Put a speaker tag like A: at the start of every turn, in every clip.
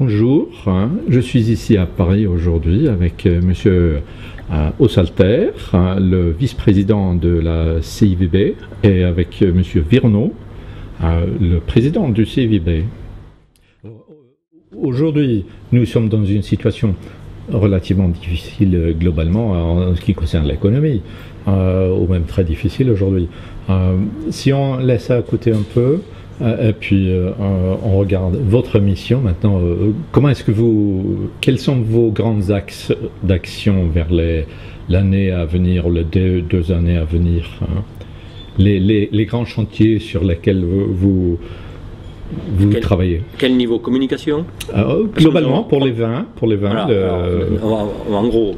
A: Bonjour, je suis ici à Paris aujourd'hui avec Monsieur Ossalter, le vice-président de la CIVB, et avec Monsieur Virno, le président du CIVB. Aujourd'hui, nous sommes dans une situation relativement difficile globalement en ce qui concerne l'économie, ou même très difficile aujourd'hui. Si on laisse ça à côté un peu, et puis on regarde votre mission maintenant, comment est-ce que quels sont vos grands axes d'action vers l'année à venir, les deux années à venir, les grands chantiers sur lesquels vous travaillez?
B: Quel niveau? Communication?
A: Globalement, pour les vins.
B: Voilà, on va en gros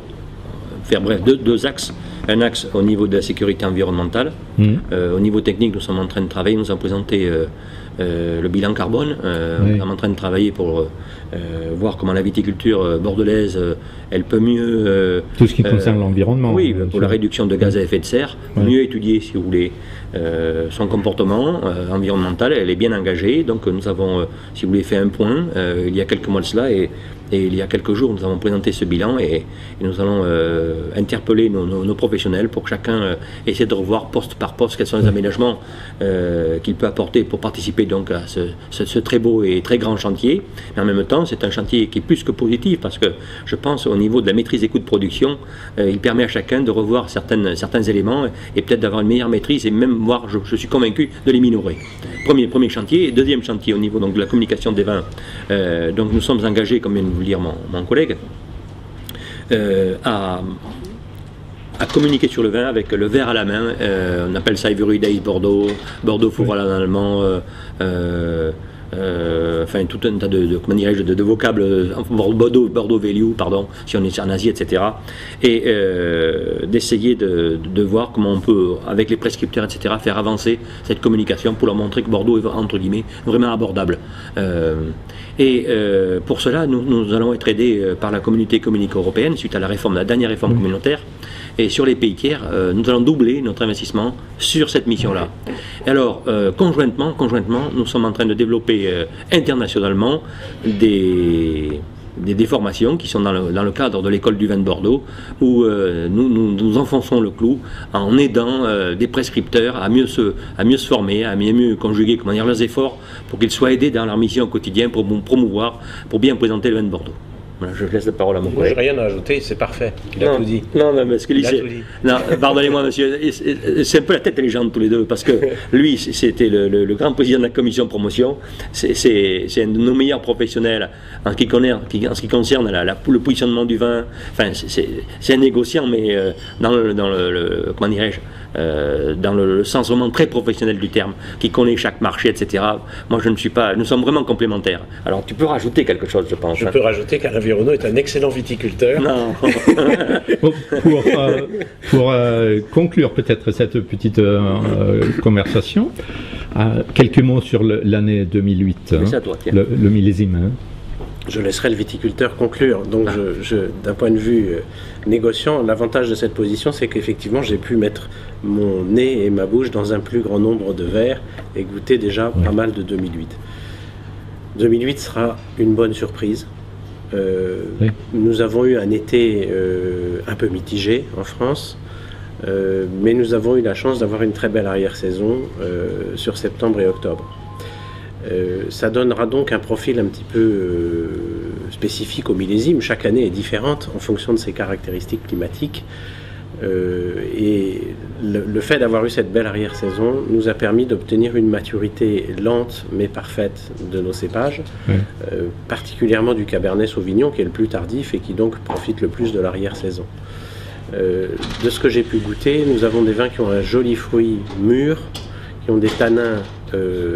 B: faire bref, deux axes. Un axe au niveau de la sécurité environnementale. Au niveau technique, nous sommes en train de travailler, nous avons présenté le bilan carbone. Nous sommes en train de travailler pour voir comment la viticulture bordelaise, elle peut mieux...
A: Tout ce qui concerne l'environnement.
B: Oui, pour la réduction de gaz à effet de serre, mieux étudier, si vous voulez, son comportement environnemental. Elle est bien engagée, donc nous avons, si vous voulez, fait un point il y a quelques mois de cela, et il y a quelques jours, nous avons présenté ce bilan et nous allons interpeller nos professionnels pour que chacun essaie de revoir poste par poste quels sont les aménagements qu'il peut apporter pour participer donc à ce très beau et très grand chantier. Mais en même temps, c'est un chantier qui est plus que positif parce que je pense au niveau de la maîtrise des coûts de production, il permet à chacun de revoir certains éléments et peut-être d'avoir une meilleure maîtrise et même voir, je suis convaincu, de les minorer. Premier chantier. Deuxième chantier au niveau donc, de la communication des vins. Donc nous sommes engagés, comme vient de vous le dire mon collègue, à communiquer sur le vin avec le verre à la main. On appelle ça Ivory Days Bordeaux, Bordeaux Four à l'allemand, enfin tout un tas de vocables, Bordeaux Value, pardon, si on est en Asie, etc. Et d'essayer de voir comment on peut, avec les prescripteurs, etc., faire avancer cette communication pour leur montrer que Bordeaux est, entre guillemets, vraiment abordable. Pour cela, nous allons être aidés par la communauté économique européenne suite à la dernière réforme communautaire. Et sur les pays tiers, nous allons doubler notre investissement sur cette mission-là. Et alors, conjointement, nous sommes en train de développer internationalement des formations qui sont dans le cadre de l'école du vin de Bordeaux, où nous enfonçons le clou en aidant des prescripteurs à mieux se former, à mieux conjuguer leurs efforts pour qu'ils soient aidés dans leur mission au quotidien pour promouvoir, pour bien présenter le vin de Bordeaux. Voilà, je laisse la parole à mon collègue.
C: Je n'ai rien à ajouter, c'est parfait. Il a tout dit.
B: Non, parce que lui, pardonnez-moi, monsieur, c'est un peu la tête intelligente tous les deux, parce que lui, c'était le grand président de la commission promotion. C'est un de nos meilleurs professionnels en ce qui concerne le positionnement du vin. Enfin, c'est un négociant, mais dans comment dirais-je, dans le sens vraiment très professionnel du terme, qui connaît chaque marché, etc. Moi, je ne suis pas... Nous sommes vraiment complémentaires. Alors, tu peux rajouter quelque chose, je pense.
C: Je peux rajouter qu'Alain Virno est un excellent viticulteur.
B: Non.
A: Pour conclure peut-être cette petite conversation, quelques mots sur l'année 2008,
B: c'est à toi, tiens.
A: le millésime.
C: Je laisserai le viticulteur conclure. Donc, d'un point de vue négociant, l'avantage de cette position, c'est qu'effectivement, j'ai pu mettre mon nez et ma bouche dans un plus grand nombre de verres et goûter déjà pas mal de 2008. 2008 sera une bonne surprise. Nous avons eu un été un peu mitigé en France, mais nous avons eu la chance d'avoir une très belle arrière-saison sur septembre et octobre. Ça donnera donc un profil un petit peu spécifique au millésime. Chaque année est différente en fonction de ses caractéristiques climatiques. Et le fait d'avoir eu cette belle arrière-saison nous a permis d'obtenir une maturité lente mais parfaite de nos cépages, particulièrement du Cabernet Sauvignon qui est le plus tardif et qui donc profite le plus de l'arrière-saison. De ce que j'ai pu goûter, nous avons des vins qui ont un joli fruit mûr, qui ont des tanins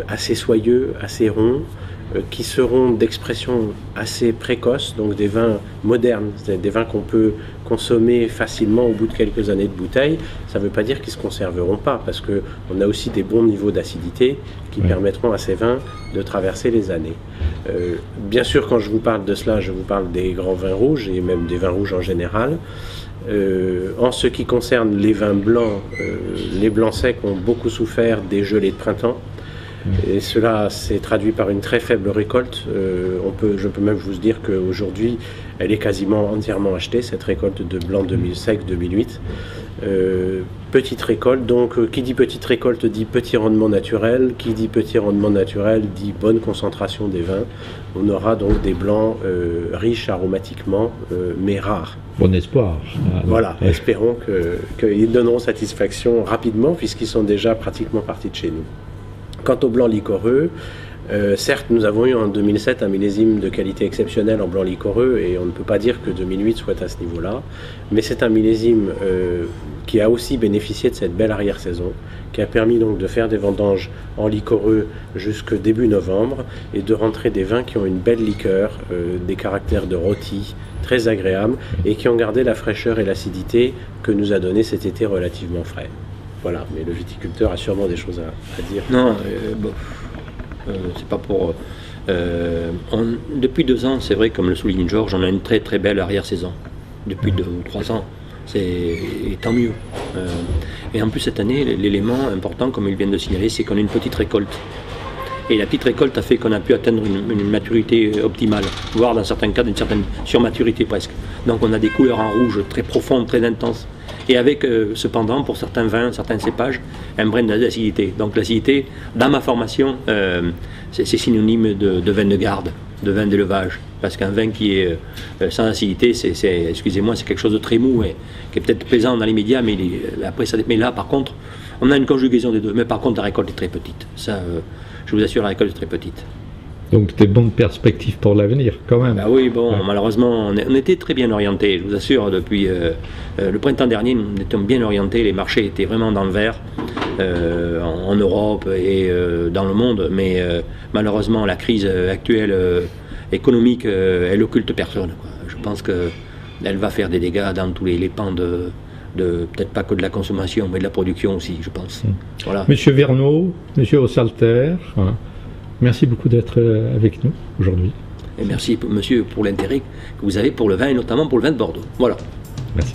C: assez soyeux, assez ronds, qui seront d'expression assez précoce, donc des vins modernes, des vins qu'on peut consommer facilement au bout de quelques années de bouteille. Ça ne veut pas dire qu'ils ne se conserveront pas, parce qu'on a aussi des bons niveaux d'acidité qui permettront à ces vins de traverser les années. Bien sûr, quand je vous parle de cela, je vous parle des grands vins rouges, et même des vins rouges en général. En ce qui concerne les vins blancs, les blancs secs ont beaucoup souffert des gelées de printemps. Et cela s'est traduit par une très faible récolte. Je peux même vous dire qu'aujourd'hui, elle est quasiment entièrement achetée, cette récolte de blanc 2007-2008. Petite récolte, donc qui dit petite récolte dit petit rendement naturel, qui dit petit rendement naturel dit bonne concentration des vins. On aura donc des blancs riches aromatiquement, mais rares.
A: Bon espoir.
C: Voilà, espérons qu'ils donneront satisfaction rapidement, puisqu'ils sont déjà pratiquement partis de chez nous. Quant au blanc liquoreux, certes, nous avons eu en 2007 un millésime de qualité exceptionnelle en blanc liquoreux, et on ne peut pas dire que 2008 soit à ce niveau-là, mais c'est un millésime qui a aussi bénéficié de cette belle arrière-saison, qui a permis donc de faire des vendanges en liquoreux jusque début novembre, et de rentrer des vins qui ont une belle liqueur, des caractères de rôti très agréables, et qui ont gardé la fraîcheur et l'acidité que nous a donné cet été relativement frais. Voilà, mais le viticulteur a sûrement des choses à dire.
B: Non, bon, c'est pas pour... depuis 2 ans, c'est vrai, comme le souligne Georges, on a une très très belle arrière-saison. Depuis 2 ou 3 ans, et tant mieux. Et en plus, cette année, l'élément important, comme il vient de signaler, c'est qu'on a une petite récolte. Et la petite récolte a fait qu'on a pu atteindre une maturité optimale, voire dans certains cas, une certaine surmaturité presque. Donc on a des couleurs en rouge très profondes, très intenses. Et avec, cependant, pour certains vins, certains cépages, un brin d'acidité. Donc l'acidité, dans ma formation, c'est synonyme de vin de garde, de vin d'élevage. Parce qu'un vin qui est sans acidité, excusez-moi, c'est quelque chose de très mou, et qui est peut-être plaisant dans les médias, mais, mais là, par contre, on a une conjugaison des deux. Mais par contre, la récolte est très petite. Ça, je vous assure, la récolte est très petite.
A: Donc des bonnes perspectives pour l'avenir, quand même.
B: Bah oui, bon, ouais. Malheureusement, on était très bien orientés, je vous assure, depuis le printemps dernier, nous étions bien orientés, les marchés étaient vraiment dans le vert, en Europe et dans le monde, mais malheureusement, la crise actuelle économique, elle occulte personne, quoi. Je pense qu'elle va faire des dégâts dans tous les pans de peut-être pas que de la consommation, mais de la production aussi, je pense. Voilà.
A: Monsieur Verneau, Monsieur Ossalter, hein. Merci beaucoup d'être avec nous aujourd'hui.
B: Et merci, monsieur, pour l'intérêt que vous avez pour le vin, et notamment pour le vin de Bordeaux. Voilà.
A: Merci.